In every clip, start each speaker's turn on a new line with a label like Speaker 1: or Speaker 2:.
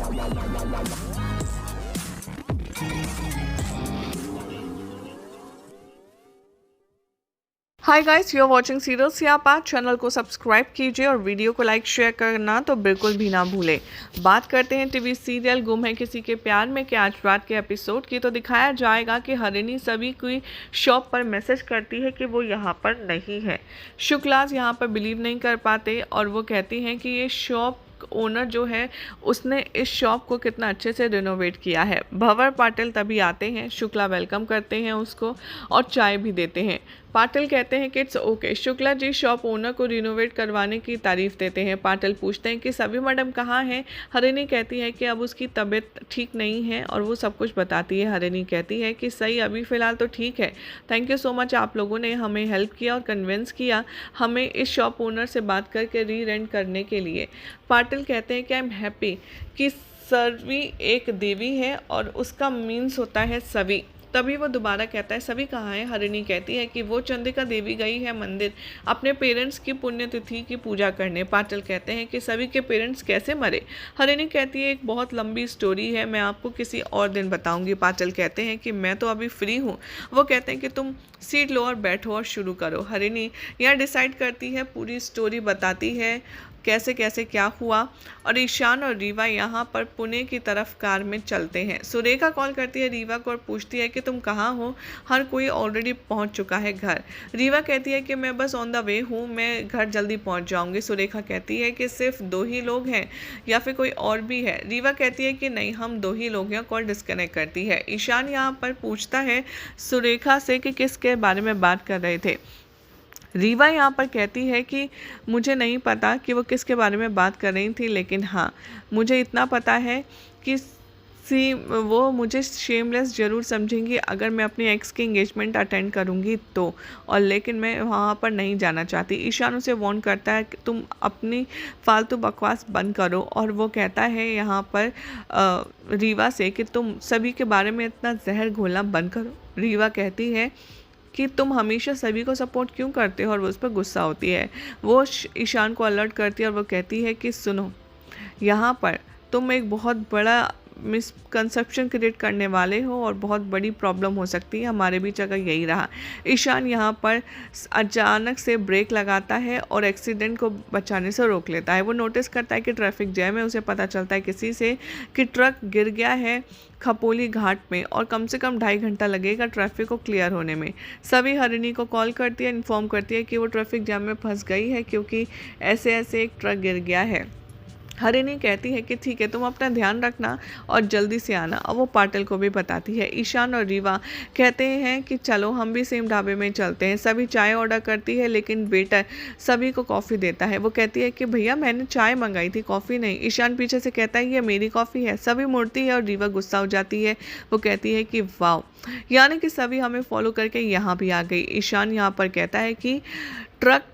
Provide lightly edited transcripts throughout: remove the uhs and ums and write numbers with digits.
Speaker 1: Hi guys, you are watching serial Siyapa. Channel को subscribe कीजिए और वीडियो को लाइक शेयर करना तो बिल्कुल भी ना भूलें। बात करते हैं टीवी सीरियल गुम है किसी के प्यार में के आज रात के एपिसोड की। तो दिखाया जाएगा कि हरिणी सभी की शॉप पर मैसेज करती है कि वो यहाँ पर नहीं है। शुक्लास यहाँ पर बिलीव नहीं कर पाते और वो कहती हैं कि ये शॉप ओनर जो है उसने इस शॉप को कितना अच्छे से रिनोवेट किया है। भंवर पाटिल तभी आते हैं, शुक्ला वेलकम करते हैं उसको और चाय भी देते हैं। पाटिल कहते हैं कि it's okay. Shukla ji shop owner को रिनोवेट करवाने की तारीफ देते हैं। पाटिल पूछते हैं कि सभी मैडम कहाँ हैं। हरिणी कहती है कि अब उसकी तबीयत ठीक नहीं है और वो सब कुछ बताती है। हरिणी कहती है कि सही अभी फ़िलहाल तो ठीक है, थैंक यू सो मच, आप लोगों ने हमें हेल्प किया और कन्विंस किया हमें इस शॉप ओनर से बात करके री रेंट करने के लिए। पाटिल कहते हैं कि आई एम हैप्पी कि सवी एक देवी है और उसका मीन्स होता है सभी। तभी वो दोबारा कहता है सभी कहाँ है। हरिणी कहती है कि वो चंद्रिका देवी गई है मंदिर अपने पेरेंट्स की पुण्यतिथि की पूजा करने। पाटिल कहते हैं कि सभी के पेरेंट्स कैसे मरे। हरिणी कहती है एक बहुत लंबी स्टोरी है, मैं आपको किसी और दिन बताऊंगी। पाटिल कहते हैं कि मैं तो अभी फ्री हूँ। वो कहते हैं कि तुम सीट लो और बैठो और शुरू करो। हरिणी यहाँ डिसाइड करती है, पूरी स्टोरी बताती है कैसे कैसे क्या हुआ। और ईशान और रीवा यहाँ पर पुणे की तरफ कार में चलते हैं। सुरेखा कॉल करती है रीवा को और पूछती है कि तुम कहाँ हो, हर कोई ऑलरेडी पहुँच चुका है घर। रीवा कहती है कि मैं बस ऑन द वे हूँ, मैं घर जल्दी पहुँच जाऊँगी। सुरेखा कहती है कि सिर्फ 2 ही लोग हैं या फिर कोई और भी है। रीवा कहती है कि नहीं, हम 2 ही लोग हैं। कॉल डिस्कनेक्ट करती है। ईशान यहाँ पर पूछता है सुरेखा से कि किसके बारे में बात कर रहे थे। रीवा यहाँ पर कहती है कि मुझे नहीं पता कि वो किसके बारे में बात कर रही थी, लेकिन हाँ मुझे इतना पता है कि वो मुझे शेमलेस ज़रूर समझेंगी अगर मैं अपनी एक्स की एंगेजमेंट अटेंड करूँगी तो, और लेकिन मैं वहाँ पर नहीं जाना चाहती। ईशान उसे वार्न करता है कि तुम अपनी फालतू बकवास बंद करो और वो कहता है यहाँ पर रीवा से कि तुम सभी के बारे में इतना जहर घोलना बंद करो। रीवा कहती है कि तुम हमेशा सभी को सपोर्ट क्यों करते हो और वो उस पर गुस्सा होती है। वो ईशान को अलर्ट करती है और वो कहती है कि सुनो, यहाँ पर तुम एक बहुत बड़ा मिसकंसेप्शन क्रिएट करने वाले हो और बहुत बड़ी प्रॉब्लम हो सकती है। हमारे बीच अगर यही रहा। ईशान यहाँ पर अचानक से ब्रेक लगाता है और एक्सीडेंट को बचाने से रोक लेता है। वो नोटिस करता है कि ट्रैफिक जैम है। उसे पता चलता है किसी से कि ट्रक गिर गया है खपोली घाट में और कम से कम 2.5 घंटा लगेगा ट्रैफिक को क्लियर होने में। सभी हरिणी को कॉल करती है, इन्फॉर्म करती है कि वो ट्रैफिक जैम में फंस गई है क्योंकि ऐसे ऐसे एक ट्रक गिर गया है। हरिणी कहती है कि ठीक है, तुम अपना ध्यान रखना और जल्दी से आना। और वो पाटिल को भी बताती है। ईशान और रीवा कहते हैं कि चलो हम भी सेम ढाबे में चलते हैं। सभी चाय ऑर्डर करती है लेकिन वेटर सभी को कॉफ़ी देता है। वो कहती है कि भैया मैंने चाय मंगाई थी, कॉफ़ी नहीं। ईशान पीछे से कहता है ये मेरी कॉफ़ी है। सभी मुड़ती है और रीवा गुस्सा हो जाती है। वो कहती है कि वाओ, यानी कि सभी हमें फॉलो करके यहाँ भी आ गई। ईशान यहाँ पर कहता है कि ट्रक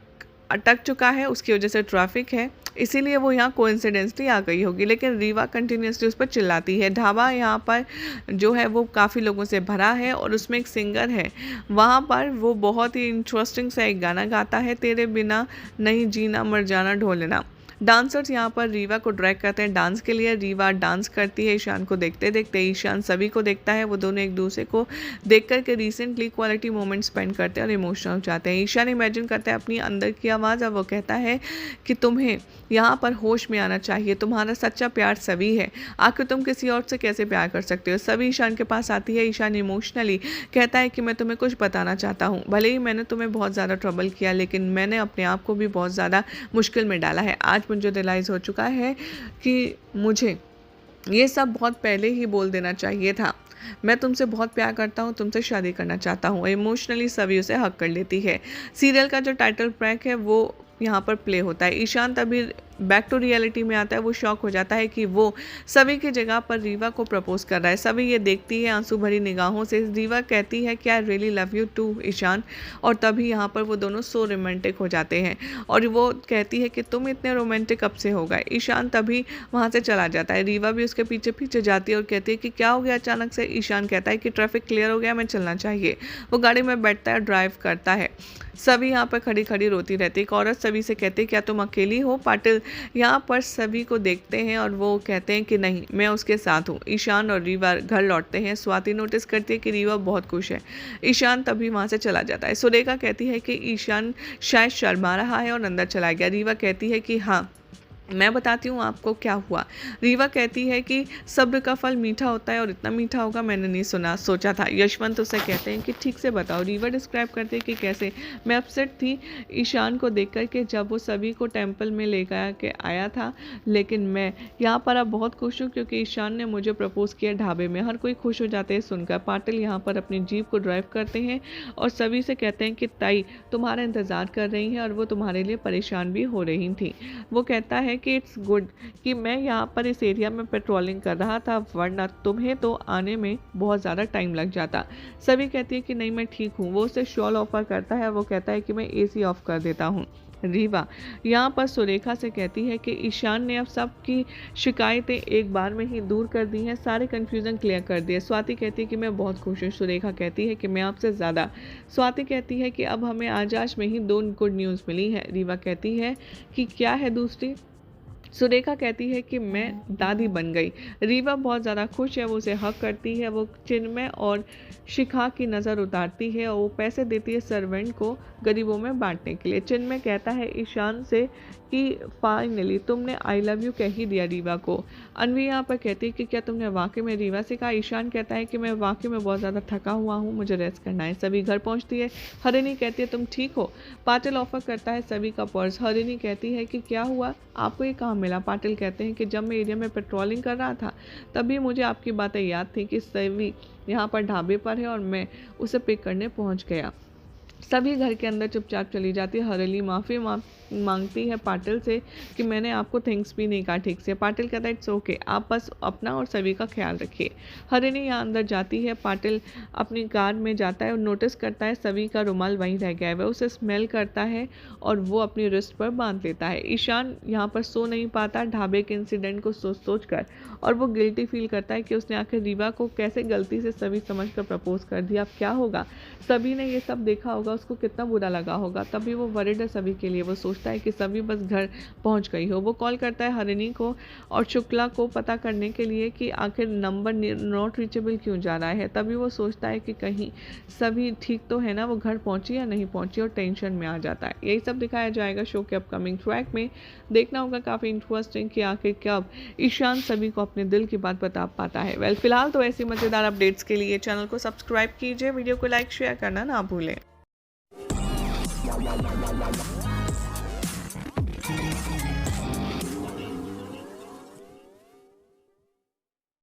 Speaker 1: अटक चुका है, उसकी वजह से ट्रैफिक है, इसीलिए वो यहाँ कोइंसिडेंटली आ गई होगी। लेकिन रीवा कंटिन्यूसली उस पर चिल्लाती है। ढाबा यहाँ पर जो है वो काफ़ी लोगों से भरा है और उसमें एक सिंगर है वहाँ पर, वो बहुत ही इंटरेस्टिंग सा एक गाना गाता है, तेरे बिना नहीं जीना मर जाना ढोलना। डांसर्स यहाँ पर रीवा को ड्रैग करते हैं डांस के लिए। रीवा डांस करती है ईशान को देखते देखते। ईशान सभी को देखता है। वो दोनों एक दूसरे को देख कर के रिसेंटली क्वालिटी मोमेंट स्पेंड करते हैं और इमोशनल हो जाते हैं। ईशान इमेजिन करता है अपनी अंदर की आवाज़ और वो कहता है कि तुम्हें यहाँ पर होश में आना चाहिए, तुम्हारा सच्चा प्यार सभी है, आखिर तुम किसी और से कैसे प्यार कर सकते हो। सभी ईशान के पास आती है। ईशान इमोशनली कहता है कि मैं तुम्हें कुछ बताना चाहता हूँ, भले ही मैंने तुम्हें बहुत ज़्यादा ट्रबल किया लेकिन मैंने अपने आप को भी बहुत ज़्यादा मुश्किल में डाला है। आज मुझे रियलाइज़ हो चुका है कि मुझे ये सब बहुत पहले ही बोल देना चाहिए था। मैं तुमसे बहुत प्यार करता हूँ, तुमसे शादी करना चाहता हूँ। इमोशनली सभी उसे हक कर लेती है। सीरियल का जो टाइटल ट्रैक है वो यहाँ पर प्ले होता है। ईशान तभी बैक टू रियलिटी में आता है। वो शॉक हो जाता है कि वो सभी की जगह पर रीवा को प्रपोज कर रहा है। सभी ये देखती है आंसू भरी निगाहों से। रीवा कहती है कि I really love you too Ishaan, और तभी यहाँ पर वो दोनों सो रोमांटिक हो जाते हैं और वो कहती है कि तुम इतने रोमांटिक कब से हो गए। ईशान तभी वहाँ से चला जाता है। रीवा भी उसके पीछे पीछे जाती है और कहती है कि क्या हो गया अचानक से। ईशान कहता है कि ट्रैफिक क्लियर हो गया, मैं चलना चाहिए। वो गाड़ी में बैठता है, ड्राइव करता है। सभी यहाँ पर खड़ी खड़ी रोती रहती है। एक औरत सभी से कहती है क्या तुम अकेली हो। पाटिल यहाँ पर सभी को देखते हैं और वो कहते हैं कि नहीं, मैं उसके साथ हूँ। ईशान और रीवा घर लौटते हैं। स्वाति नोटिस करती है कि रीवा बहुत खुश है। ईशान तभी वहाँ से चला जाता है। सुरेखा कहती है कि ईशान शायद शर्मा रहा है और अंदर चला गया। रीवा कहती है कि हाँ, मैं बताती हूँ आपको क्या हुआ। रीवा कहती है कि सब्र का फल मीठा होता है और इतना मीठा होगा मैंने नहीं सोचा था। यशवंत उसे कहते हैं कि ठीक से बताओ। रीवा डिस्क्राइब करते हैं कि कैसे। मैं अपसेट थी ईशान को देख कर के जब वो सभी को टेम्पल में लेकर के आया था, लेकिन मैं यहाँ पर अब बहुत खुश हूँ क्योंकि ईशान ने मुझे प्रपोज किया ढाबे में। हर कोई खुश हो जाते हैं सुनकर। पाटिल यहाँ पर अपनी जीप को ड्राइव करते हैं और सभी से कहते हैं कि ताई तुम्हारा इंतज़ार कर रही हैं और वो तुम्हारे लिए परेशान भी हो रही थी। वो कहता है कि इट्स गुड कि मैं यहाँ पर इस एरिया में पेट्रोलिंग कर रहा था, वरना तुम्हें तो आने में बहुत ज़्यादा टाइम लग जाता। सभी कहती है कि नहीं मैं ठीक हूँ। वो उसे शॉल ऑफर करता है। वो कहता है कि मैं एसी ऑफ कर देता हूँ। रीवा यहाँ पर सुरेखा से कहती है कि ईशान ने अब सबकी शिकायतें एक बार में ही दूर कर दी हैं, सारे कन्फ्यूज़न क्लियर कर दिए। स्वाति कहती है कि मैं बहुत खुश हूँ। सुरेखा कहती है कि मैं आपसे ज़्यादा। स्वाति कहती है कि अब हमें आज में ही 2 गुड न्यूज़ मिली है। रीवा कहती है कि क्या है दूसरी। सुरेखा कहती है कि मैं दादी बन गई। रीवा बहुत ज़्यादा खुश है। वो उसे हक करती है। वो चिन्मय और शिखा की नज़र उतारती है और वो पैसे देती है सर्वेंट को गरीबों में बांटने के लिए। चिन्मय कहता है ईशान से कि फाइनली तुमने आई लव यू कह ही दिया रीवा को। अनवी यहाँ पर कहती है कि क्या तुमने वाकई में रीवा से कहा। ईशान कहता है कि मैं वाकई में बहुत ज़्यादा थका हुआ हूँ, मुझे रेस्ट करना है। सभी घर पहुँचती है। हरिणी कहती है तुम ठीक हो। पाटिल ऑफर करता है सभी का पर्स। हरिणी कहती है कि क्या हुआ, आपको ये कहाँ मिला। पाटिल कहते हैं कि जब मैं एरिया में पेट्रोलिंग कर रहा था तभी मुझे आपकी बातें याद थी कि सभी यहाँ पर ढाबे पर है और मैं उसे पिक करने पहुँच गया। सभी घर के अंदर चुपचाप चली जाती है। हरेली माफ़ी मांगती है पाटिल से कि मैंने आपको थैंक्स भी नहीं कहा ठीक से। पाटिल कहता है इट्स ओके, आप बस अपना और सभी का ख्याल रखिए। हरिणी यहाँ अंदर जाती है। पाटिल अपनी कार में जाता है और नोटिस करता है सभी का रुमाल वहीं रह गया है। वह उसे स्मेल करता है और वो अपनी रिस्ट पर बांध लेता है। ईशान यहाँ पर सो नहीं पाता ढाबे के इंसिडेंट को सोच कर, और वो गिल्टी फील करता है कि उसने आखिर रीवा को कैसे गलती से सभी समझ कर प्रपोज कर दिया। अब क्या होगा। सभी ने ये सब देखा होगा, उसको कितना बुरा लगा होगा। तभी वो वरिड है सभी के लिए। वो सोचता है कि सभी बस घर पहुंच गई हो। वो कॉल करता है हरिणी को और शुक्ला को पता करने के लिए कि आखिर नंबर नॉट रीचेबल क्यों जा रहा है। तभी वो सोचता है कि कहीं सभी ठीक तो है ना, वो घर पहुंची या नहीं पहुंची, और टेंशन में आ जाता है। यही सब दिखाया जाएगा शो के अपकमिंग ट्रैक में। देखना होगा काफ़ी इंटरेस्टिंग कि आखिर कब ईशान सभी को अपने दिल की बात बता पाता है। वेल फिलहाल तो ऐसी मज़ेदार अपडेट्स के लिए चैनल को सब्सक्राइब कीजिए, वीडियो को लाइक शेयर करना ना भूलें।
Speaker 2: Thank you.